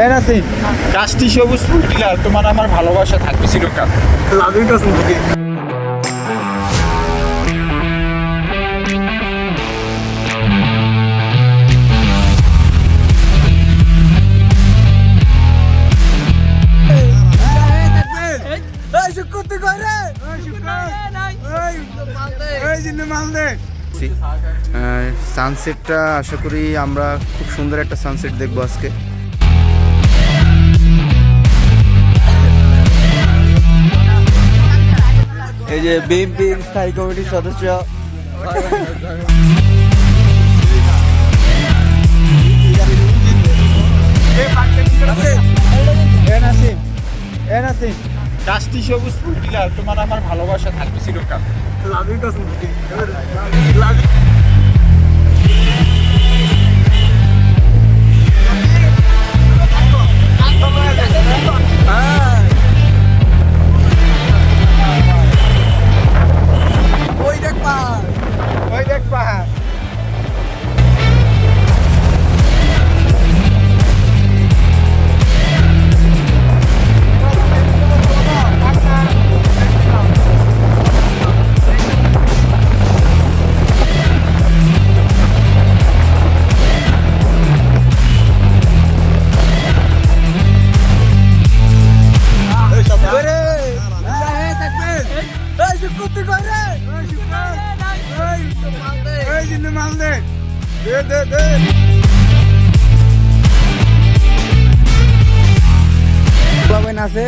নাসিম, কাস্টি সবুজ ফুল ডিলার, তোমার আমার ভালোবাসা থাকবে চিরকাল। লাভ ইউ কাসম থেকে। সানসেটটা আশা করি আমরা খুব সুন্দর একটা সানসেট দেখবো আজকে। এই যে বিএনপি স্থায়ী কমিটির সদস্য কাস্টি সবুজ ফুল ডিলার, তোমার আমার ভালোবাসা থাকবে চিরকাল। লাভ ইউ কাসম থেকে। আছে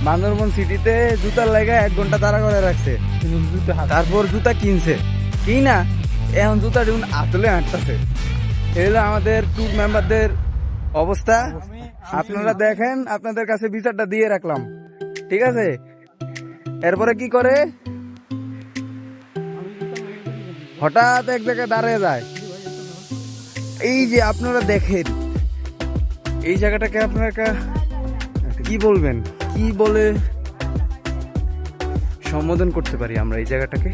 বান্দরবন সিটিতে জুতার লাগা 1 ঘন্টা দাঁড়া করে রাখছে, তারপর জুতা কিনছে কিনা এখন জুতা আসলে হাঁটতেছে। এগুলো আমাদের ট্যুর মেম্বারদের অবস্থা। আপনারা দেখেন, আপনাদের কাছে বিচারটা দিয়ে রাখলাম, ঠিক আছে? এরপরে কি করে হঠাৎ এক জায়গায় দাঁড়িয়ে যায়। এই যে আপনারা দেখেন এই জায়গাটাকে আপনারা কি বলবেন, কি বলে সম্বোধন করতে পারি আমরা এই জায়গাটাকে?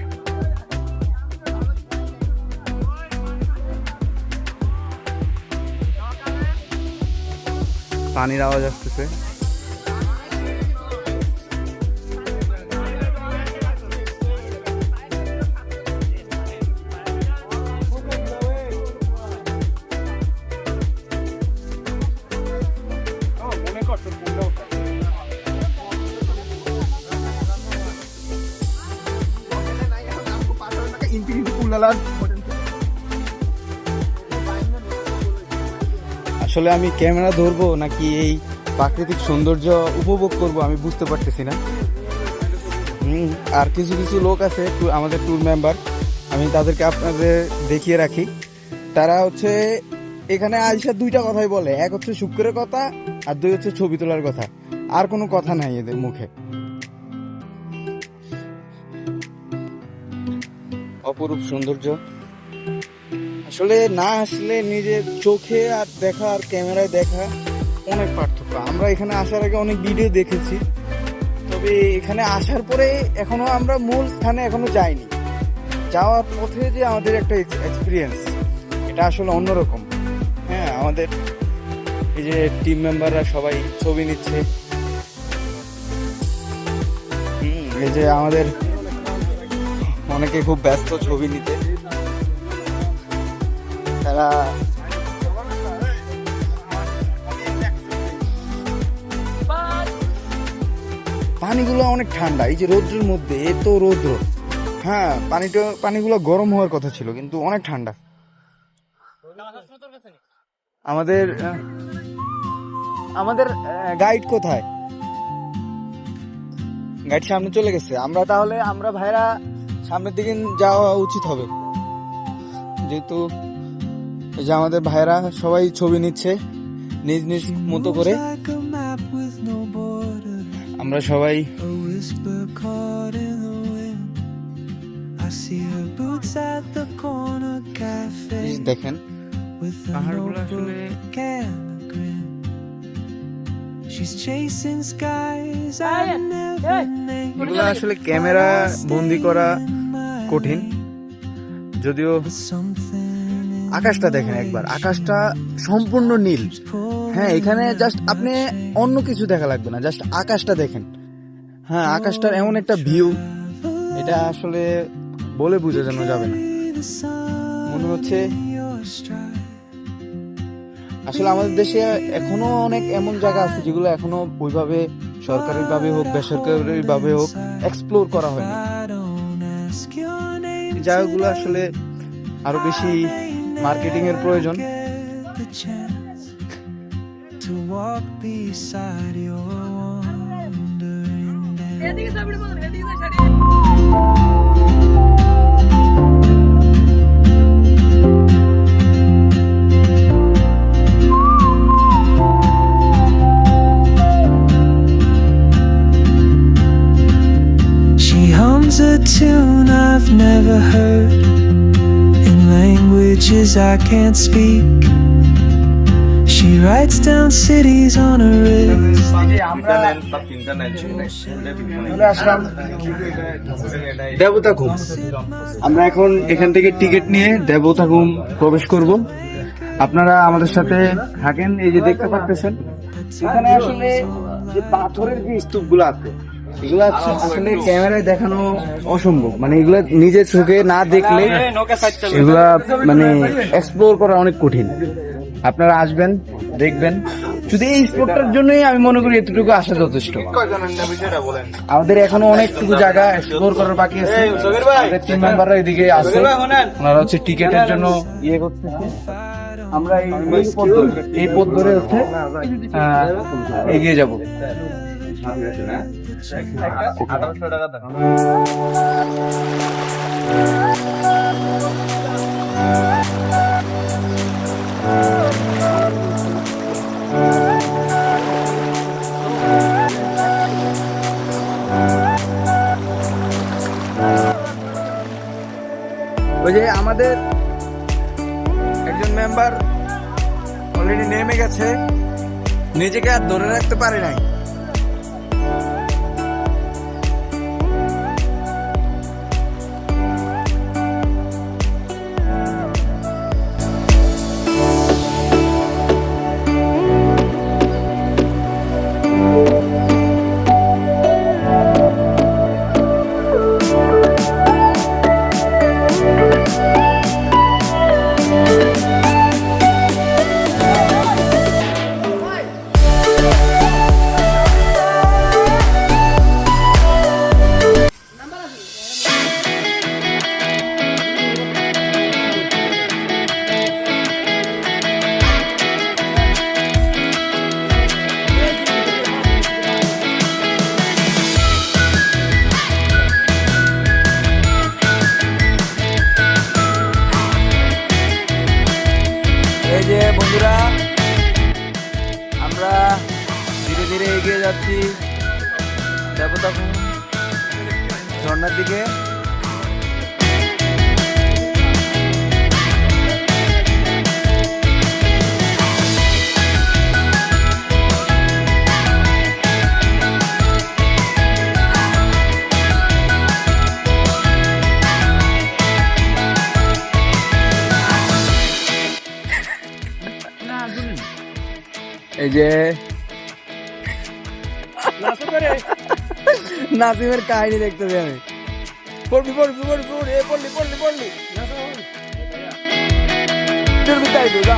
পানির আওয়াজ আসতেছে। আসলে আমি ক্যামেরা ধরবো নাকি এই প্রাকৃতিক সৌন্দর্য উপভোগ করব আমি বুঝতে পারতেছি না। আর কিছু কিছু লোক আছে আমাদের ট্যুর মেম্বার, আমি তাদেরকে আপনাদের দেখিয়ে রাখি। তারা হচ্ছে এখানে আইসা 2টা কথাই বলে, এক হচ্ছে শুক্রের কথা আর 2 হচ্ছে ছবি তোলার কথা, আর কোনো কথা নাই এদের মুখে। অপরূপ সৌন্দর্য, আসলে না আসলে নিজের চোখে আর দেখা আর ক্যামেরায় দেখা অনেক পার্থক্য। আমরা এখানে আসার আগে অনেক ভিডিও দেখেছি, তবে এখানে আসার পরে এখনো আমরা মূল স্থানে এখনো যাইনি। যাওয়ার পথে যে আমাদের একটা এক্সপিরিয়েন্স, এটা আসলে অন্যরকম। হ্যাঁ, আমাদের এই যে টিম মেম্বাররা সবাই ছবি নিচ্ছে। এই যে আমাদের অনেকে খুব ব্যস্ত ছবি নিতে। তারা পানিগুলো অনেক ঠান্ডা, এই যে রৌদ্রের মধ্যে এত রৌদ্র। হ্যাঁ, পানিগুলো গরম হওয়ার কথা ছিল, কিন্তু অনেক ঠান্ডা। আমাদের গাইড কোথায়? গাইড সামনে চলে গেছে। আমরা ভাইরা সামনের দিকে যাওয়া উচিত হবে, যেহেতু এই যে আমাদের ভাইরা সবাই ছবি নিচ্ছে নিজ নিজ মতো করে। আমরা সবাই দেখেন পাহাড়গুলো আসলে এগুলো আসলে ক্যামেরা বন্দি করা কঠিন। যদিও আকাশটা দেখেন একবার, আকাশটা সম্পূর্ণ নীল। হ্যাঁ, এখানে জাস্ট আপনি অন্য কিছু দেখা লাগবে না, জাস্ট আকাশটা দেখেন। হ্যাঁ, আকাশটার এমন একটা ভিউ, এটা আসলে বলে বোঝানো যাবে না। মনে হচ্ছে আসলে আমাদের দেশে এখনো অনেক এমন জায়গা আছে যেগুলো এখনো ওইভাবে সরকারি ভাবে হোক বেসরকারি ভাবে হোক এক্সপ্লোর করা হয়নি। এই জায়গাগুলো আসলে আরো বেশি মার্কেটিং এর প্রয়োজন। A tune I've never heard in languages I can't speak. She writes down cities on a wrist. Debotakhum, আমরা এখন এখান থেকে টিকিট নিয়ে দেবতাখুম প্রবেশ করব। আপনারা আমাদের সাথে থাকেন। এই যে দেখতে পাচ্ছেন এখানে আসলে যে পাথরের যে স্তূপগুলো আছে এগুলা আসলে ক্যামেরায় দেখানো অসম্ভব, মানে এগুলা নিজের চোখে না দেখলে এগুলা মানে এক্সপ্লোর করা অনেক কঠিন। আপনারা আসবেন, দেখবেন। শুধু এই স্পটটার জন্যই আমি মনে করি এতটুকু আসা যথেষ্ট। আমাদের এখনো অনেকটুকু জায়গা এক্সপ্লোর করার বাকি আছে। আমাদের টিম মেম্বাররা এদিকে আছে, ওনারা হচ্ছে টিকেটের জন্য ইয়ে করতেছে। আমরা এই পথ ধরে হচ্ছে এগিয়ে যাব। ওই যে আমাদের একজন মেম্বার অলরেডি নেমে গেছে, নিজেকে আর ধরে রাখতে পারে নাই। এই যে বন্ধুরা, আমরা ধীরে ধীরে এগিয়ে যাচ্ছি দেবতাখুম ঝর্ণার দিকে। এই যে নাসিমের কাহিনী দেখতেছি আমি। পড়বি পড়বি পড়বি পড়বি পড়লি পড়লি পড়লি তাই তো যা।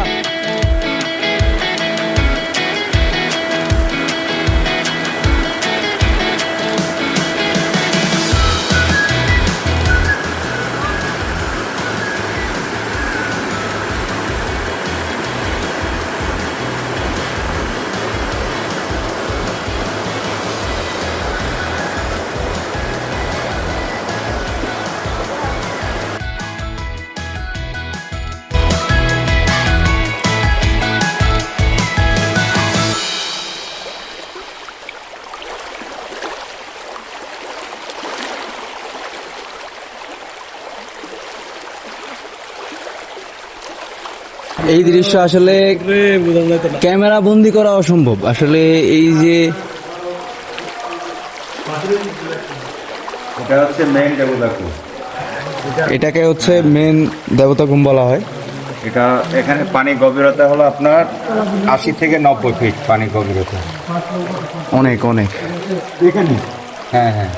এই দৃশ্য আসলে ক্যামেরা বন্দি করা অসম্ভব। আসলে এই যে এটা হচ্ছে মেইন দেবতাখুম, এটাকে হচ্ছে মেন দেবতাখুম বলা হয়। এটা এখানে পানি গভীরতা হলো আপনার 80 থেকে 90 ফিট পানি গভীরতা। অনেক অনেক। এখানে হ্যাঁ হ্যাঁ,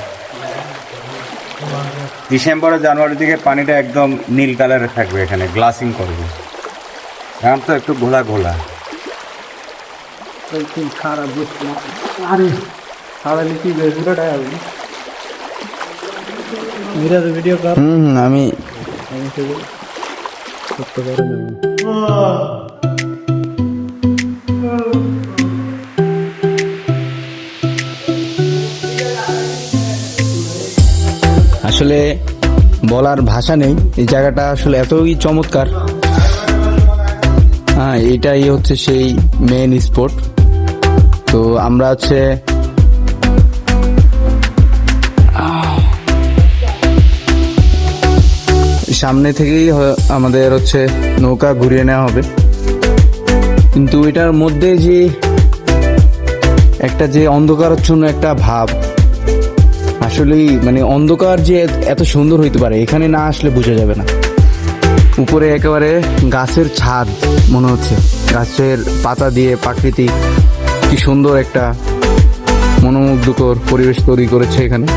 ডিসেম্বর জানুয়ারির দিকে পানিটা একদম নীল কালারে থাকবে, এখানে গ্লাসিং করবে। এখন তো একটু ঘোলা ঘোলা। আমি আসলে বলার ভাষা নেই, এই জায়গাটা আসলে এতই চমৎকার। হ্যাঁ, এটাই হচ্ছে সেই মেন স্পট। তো আমরা হচ্ছে সামনে থেকেই আমাদের হচ্ছে নৌকা ঘুরিয়ে নেওয়া হবে, কিন্তু এটার মধ্যে যে একটা যে অন্ধকারাচ্ছন্ন একটা ভাব, আসলেই মানে অন্ধকার যে এত সুন্দর হইতে পারে এখানে না আসলে বোঝা যাবে না। উপরে একেবারে গাছের ছাদ মনে হচ্ছে, গাছের পাতা দিয়ে প্রাকৃতিক কি সুন্দর একটা মনোমুগ্ধকর পরিবেশ তৈরি করেছে এখানে।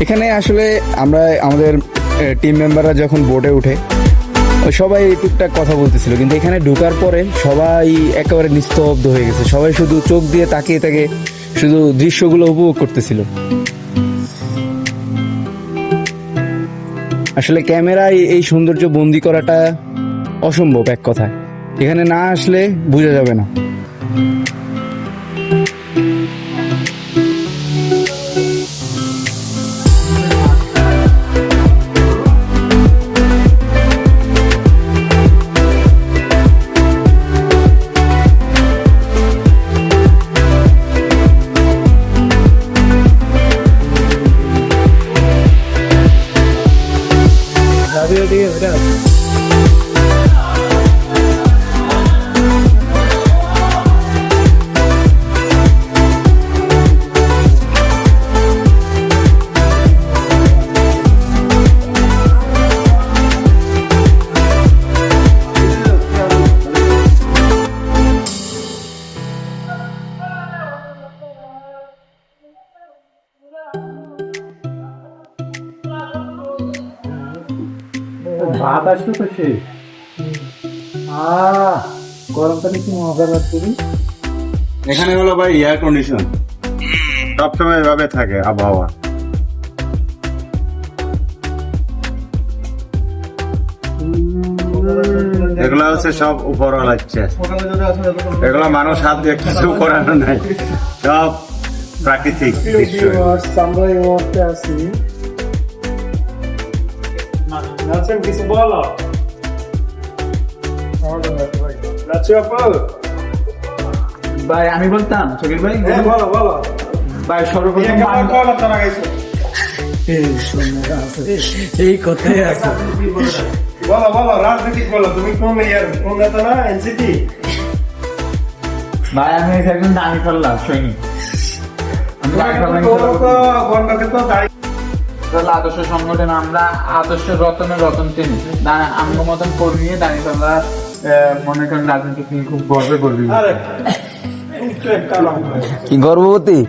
এখানে আসলে আমরা আমাদের টিম মেম্বাররা যখন বোটে উঠে সবাই টুকটাক কথা বলতেছিল, কিন্তু এখানে ঢোকার পরে সবাই একেবারে নিস্তব্ধ হয়ে গেছে। সবাই শুধু চোখ দিয়ে তাকিয়ে তাকিয়ে শুধু দৃশ্যগুলো উপভোগ করতেছিল। আসলে ক্যামেরায় এই সৌন্দর্য বন্দি করাটা অসম্ভব এক কথায়, এখানে না আসলে বোঝা যাবে না। ভাত আসবে তো সে গরমকালে কি মজা লাগছে। এখানে হলো ভাই এয়ার কন্ডিশন, সবসময় এভাবে থাকে আবহাওয়া। এগুলো হচ্ছে সব উপরওয়ালা ইচ্ছে, এগুলো মানুষ হাত দিয়ে কিছু করানো নাই, সব প্রাকৃতিক দৃশ্য। আমরা এই মুহূর্তে আছি কিছু বলো ভাই আমি বলতাম শকিল ভাই, বলো বলো ভাই সর্বপ্রথম এই কথাই আছে। বলো বলো রাজনীতিক বলো, তুমি কোন ইয়ার কোন নেতা না এনসিপি? ভাই আমি একজন দামি ফেললাম সৈনিক, আদর্শ সংগঠন আমরা আদর্শ রতনের রতন টেনি আমার মতন কর্মী নিয়ে দাঁড়িয়ে তোমরা মনে করেন রাজনীতি নিয়ে খুব গর্বে করবি। কি গর্ভবতী?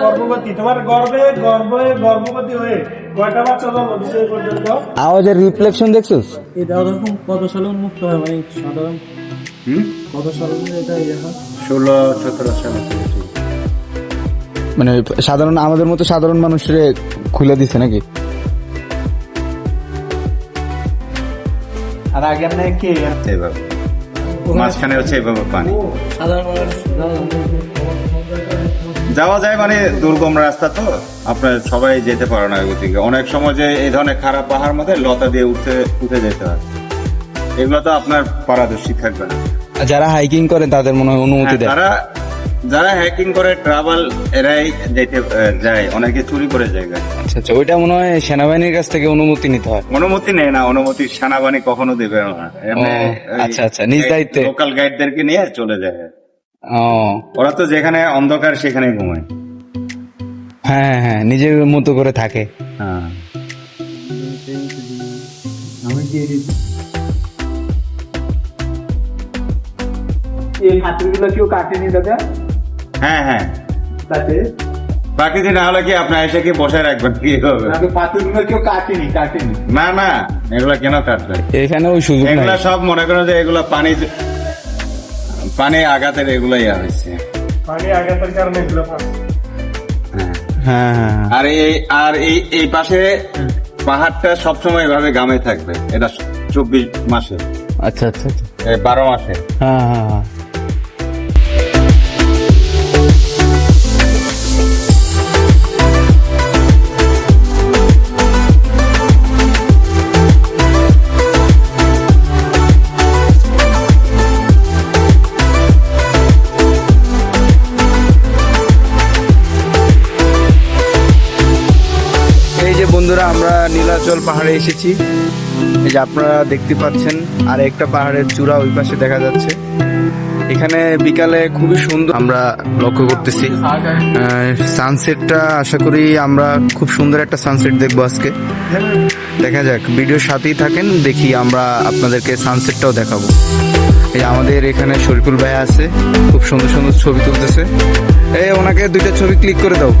গর্ভবতী তোমার গর্বে গর্বে গর্ভবতী হয়ে কয়টা বাচ্চা জন্ম দিচ্ছে এই পর্যন্ত? আওয়াজের রিফ্লেকশন দেখছিস? এটা ওরকম কত সালে উন্মুক্ত হয় মানে সাধারণ কত সালে এটা ইয়ে হয়? 16-17 সালে মানে সাধারণ আমাদের মতো সাধারণ মানুষরে খুলে দিছে নাকি? আর আগে আপনি কি এইভাবে মাঝখানে হচ্ছে এইভাবে পানি যাওয়া যায়, মানে দুর্গম রাস্তা তো আপনার সবাই যেতে পারে না ওইদিকে। অনেক সময় যে এই ধরনের খারাপ পাহাড় মধ্যে লতা দিয়ে উঠে যেতে হয়, এগুলো তো আপনার পারদর্শী থাকবে না। যারা হাইকিং করে তাদের মনে হয় অনুমতি দেয়। যারা হ্যাকিং করে ট্রাভেল এরাই যায়, অনেকে চুরি করে যায়। আচ্ছা আচ্ছা, ওইটা মনে হয় সেনাবাহিনীর কাছ থেকে অনুমতি নিতে হয়। অনুমতি নেয় না, অনুমতি সেনাবাহিনী কখনো দেবে না। আচ্ছা আচ্ছা, নিজ দায়িত্বে লোকাল গাইডদেরকে নিয়ে চলে যায়। ও, ওরা তো যেখানে অন্ধকার সেখানে ঘুমায়। হ্যাঁ হ্যাঁ, নিজের মতো করে থাকে। হ্যাঁ, আমি দিয়ে দিচ্ছি। এই হাতিগুলো কেউ কাটেনি দাদা? হ্যাঁ হ্যাঁ, তাতে বাকি যে না হলে কি আপনার এসে কি বসে রাখবেন কি হবে? পাথরগুলো কেউ কাটেনি। না না, এগুলা কেন কাটবেন? এখানে ওই সুযোগ নাই। এগুলা সব মনে করেন যে এগুলা পানি আঘাতের এগুলাই হয়েছে। পানি আঘাতের কারণে এগুলো ফাঁস। হ্যাঁ। হ্যাঁ হ্যাঁ আর এই পাশে পাহাড়টা সবসময় এভাবে গামে থাকবে, এটা 24 মাসে, আচ্ছা আচ্ছা আচ্ছা 12 মাসে। হ্যাঁ হ্যাঁ হ্যাঁ। এই যে বন্ধুরা, আমরা নীলাচল পাহাড়ে এসেছি। এই যে আপনারা দেখতে পাচ্ছেন, আর একটা পাহাড়ের চূড়া ওই পাশে দেখা যাচ্ছে। এখানে বিকালে খুবই সুন্দর আমরা লক্ষ্য করতেছি সানসেটটা। আশা করি আমরা খুব সুন্দর একটা সানসেট দেখবো আজকে। দেখা যাক, ভিডিওর সাথেই থাকেন, দেখি আমরা আপনাদেরকে সানসেটটাও দেখাবো। এই আমাদের এখানে শরীফুল ভাই আছে, খুব সুন্দর সুন্দর ছবি তুলতেছে। ওনাকে 2টা ছবি ক্লিক করে দাও।